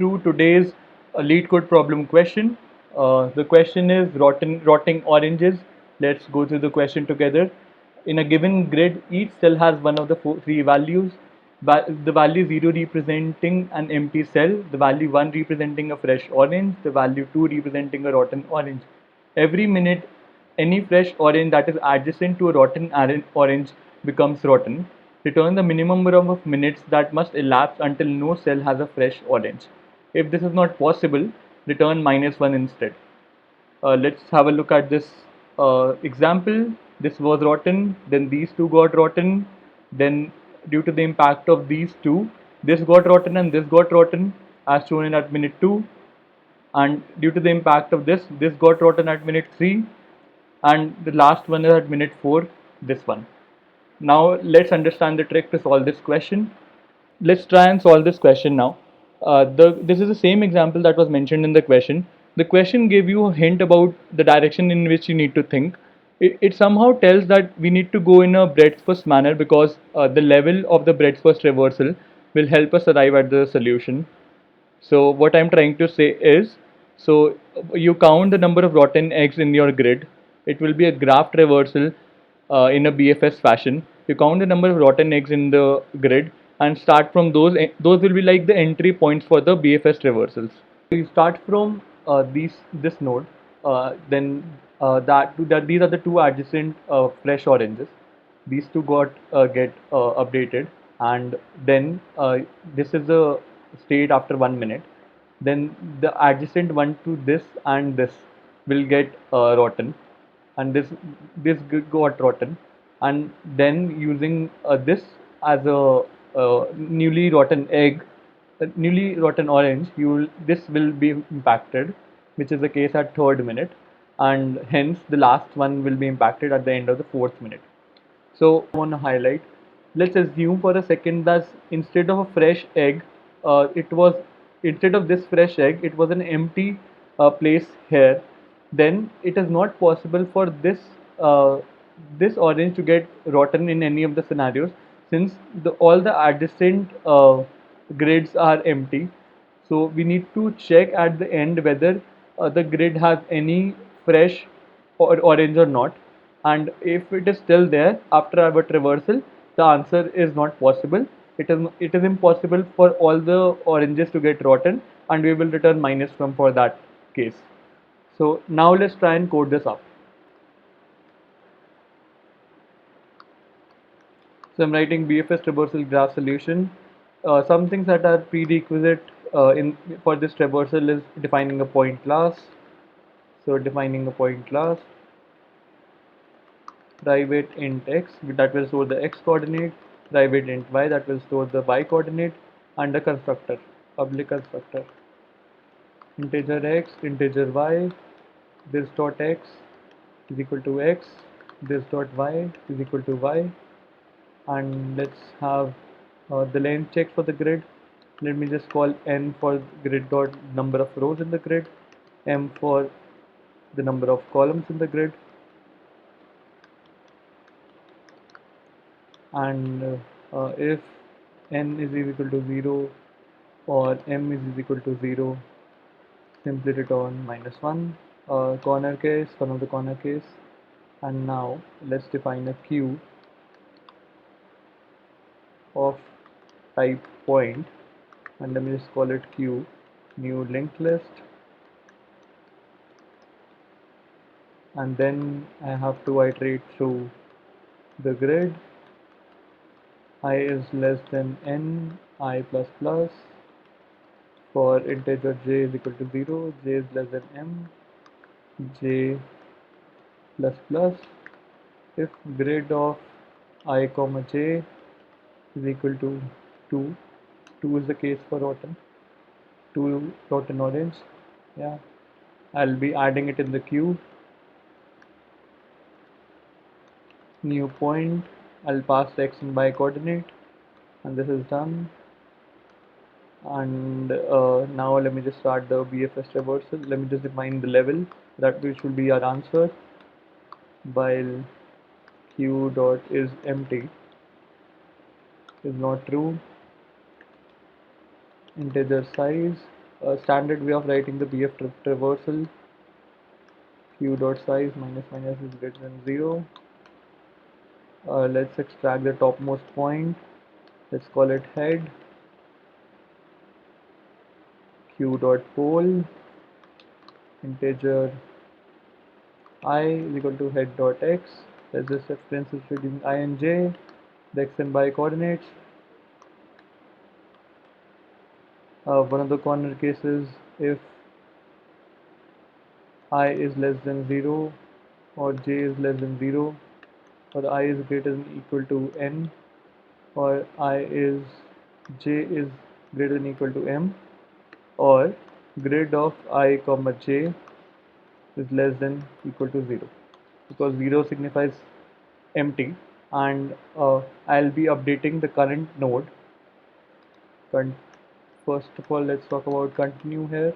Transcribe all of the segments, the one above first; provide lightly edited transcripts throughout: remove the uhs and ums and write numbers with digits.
through today's lead code problem question. The question is rotting oranges. Let's go through the question together. In a given grid, each cell has one of the three values. The value 0 representing an empty cell, the value 1 representing a fresh orange, the value 2 representing a rotten orange. Every minute, any fresh orange that is adjacent to a rotten orange becomes rotten. Return the minimum number of minutes that must elapse until no cell has a fresh orange. If this is not possible, return -1 instead. Let's have a look at this example. This was rotten, then these two got rotten, then due to the impact of these two, this got rotten and this got rotten as shown in at minute 2, and due to the impact of this got rotten at minute 3, and the last one is at minute 4, this one. Now let's understand the trick to solve this question. Let's try and solve this question now. This is the same example that was mentioned in the question. The question gave you a hint about the direction in which you need to think. It somehow tells that we need to go in a breadth first manner because the level of the breadth first reversal will help us arrive at the solution. So what I'm trying to say is, so you count the number of rotten eggs in your grid. It will be a graph reversal in a BFS fashion. You count the number of rotten eggs in the grid and start from those. Those will be like the entry points for the BFS reversals. So you start from this node, then that these are the two adjacent fresh oranges. These two get updated, and then this is the state after 1 minute. Then the adjacent one to this and this will get rotten, and this got rotten, and then using this as a newly rotten egg, newly rotten orange, this will be impacted, which is the case at third minute, and hence the last one will be impacted at the end of the fourth minute. So I want to highlight. Let's assume for a second that instead of a fresh egg, it was instead of this fresh egg, it was an empty place here. Then it is not possible for this orange to get rotten in any of the scenarios since all the adjacent grids are empty. So we need to check at the end whether the grid has any fresh or orange or not, and if it is still there after our traversal, the answer is not possible. It is impossible for all the oranges to get rotten, and we will return -1 for that case. So now let's try and code this up. So I'm writing BFS traversal graph solution. Some things that are prerequisite in for this traversal is defining a point class. So defining a point class, private int x that will store the x coordinate, private int y that will store the y coordinate, and a constructor, public constructor, integer x, integer y, this dot x is equal to x, this dot y is equal to y, and let's have the length check for the grid. Let me just call n for grid dot number of rows in the grid, m for the number of columns in the grid, and if n is equal to 0 or m is equal to 0, simply return -1. Corner case, one of the corner case. And now let's define a queue of type point, and let me just call it queue new linked list, and then I have to iterate through the grid. I is less than n I plus plus. For integer j is equal to 0, j is less than m, j plus plus. If grid of I comma j is equal to 2, 2 is the case for rotten, 2 rotten orange, yeah, I'll be adding it in the queue. New point, I'll pass the x and y coordinate, and this is done. And now let me just start the BFS traversal. Let me just define the level that which will be our answer, while q dot is empty is not true, integer size standard way of writing the BF traversal. Q dot size minus minus is greater than 0. Let's extract the topmost point. Let's call it head. Q dot pole integer I is equal to head dot x. Let's just reference is between I and j, the x and y coordinates. One of the corner cases, if I is less than 0 or j is less than 0 or I is greater than equal to n or j is greater than equal to m, or grid of I comma j is less than equal to 0, because 0 signifies empty, and I'll be updating the current node. First of all, let's talk about continue here,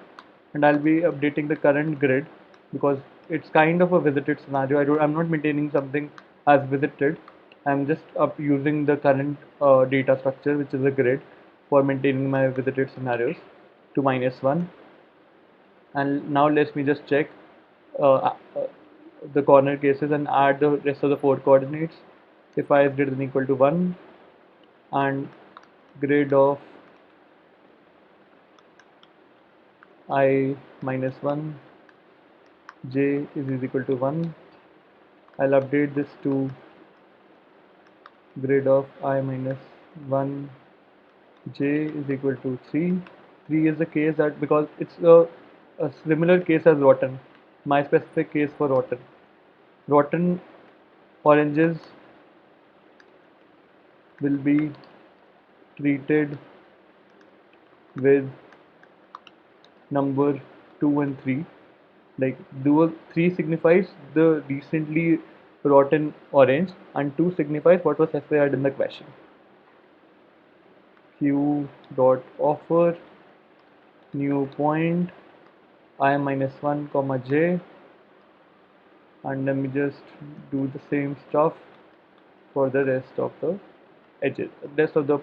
and I'll be updating the current grid because it's kind of a visited scenario. I'm not maintaining something as visited. I'm just using the current data structure, which is a grid, for maintaining my visited scenarios to -1. And now let me just check the corner cases and add the rest of the 4 coordinates. If I is greater than equal to 1 and grid of I minus 1, j is equal to 1, I'll update this to grid of I minus 1, j is equal to 3. 3 is the case that, because it's a similar case as rotten, my specific case for rotten. Rotten oranges will be treated with number 2 and 3. Like, 3 signifies the recently rotten orange and 2 signifies what was specified in the question. Q dot offer new point I minus 1 comma j, and let me just do the same stuff for the rest of the edges, rest of the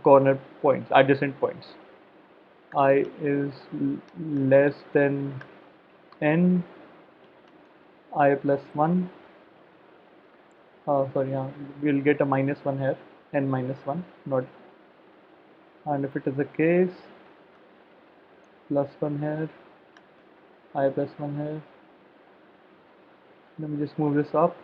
corner points, adjacent points. I is less than n, I plus 1, sorry, we'll get a -1 here, n minus 1, not, and if it is a case, +1 here, I plus 1 here. Let me just move this up.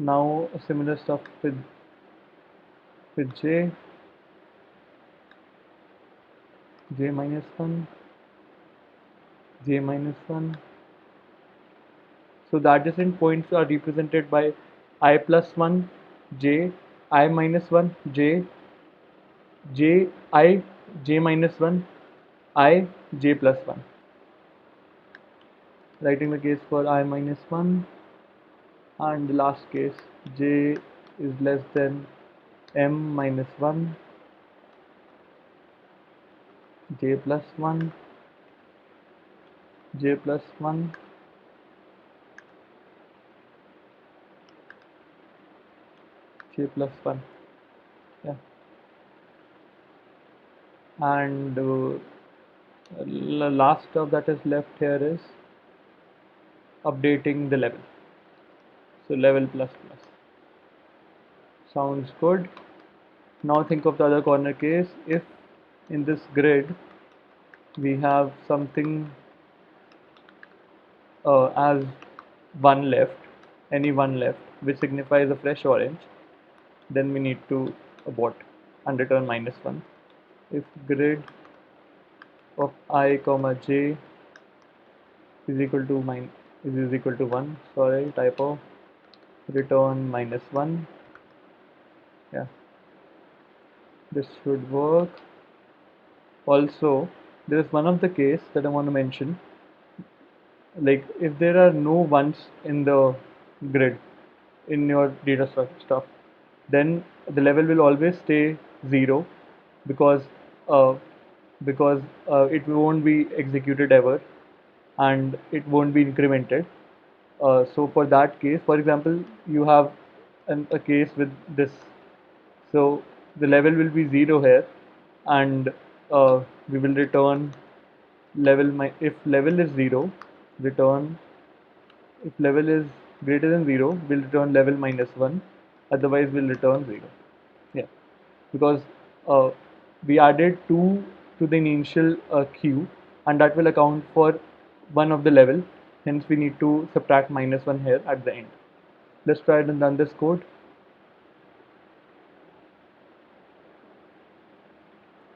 Now similar stuff with j minus 1, j minus 1. So the adjacent points are represented by I plus 1, j, I minus 1, j, j minus 1, I, j plus 1. Writing the case for I minus 1, and the last case, j is less than m minus 1, j plus 1, j plus 1, j plus 1. Yeah. And last stuff that is left here is updating the level. So level plus plus. Sounds good. Now think of the other corner case. If in this grid we have something as one left, any one left, which signifies a fresh orange, then we need to abort and return -1. If grid of I comma j is equal to 1, sorry, typo, return -1. Yeah, this should work. Also, there is one of the case that I want to mention. Like, if there are no ones in the grid in your data stuff, then the level will always stay 0, because uh, it won't be executed ever, and it won't be incremented. So for that case, for example, you have a case with this, so the level will be 0 here, and we will return if level is 0, return if level is greater than 0, we'll return level minus 1, otherwise we'll return 0. Yeah, because uh, we added 2 to the initial queue, and that will account for one of the level, hence we need to subtract minus 1 here at the end. Let's try it and run this code.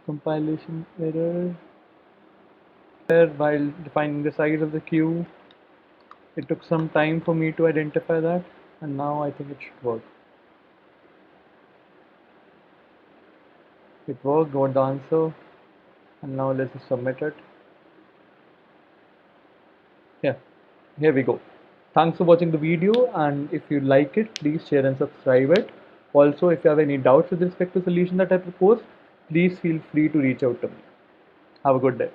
Compilation error. While defining the size of the queue, it took some time for me to identify that, and now I think it should work. It worked, got the answer, and now let's just submit it. Yeah, here we go. Thanks for watching the video, and if you like it, please share and subscribe it. Also, if you have any doubts with respect to solution that I proposed, please feel free to reach out to me. Have a good day.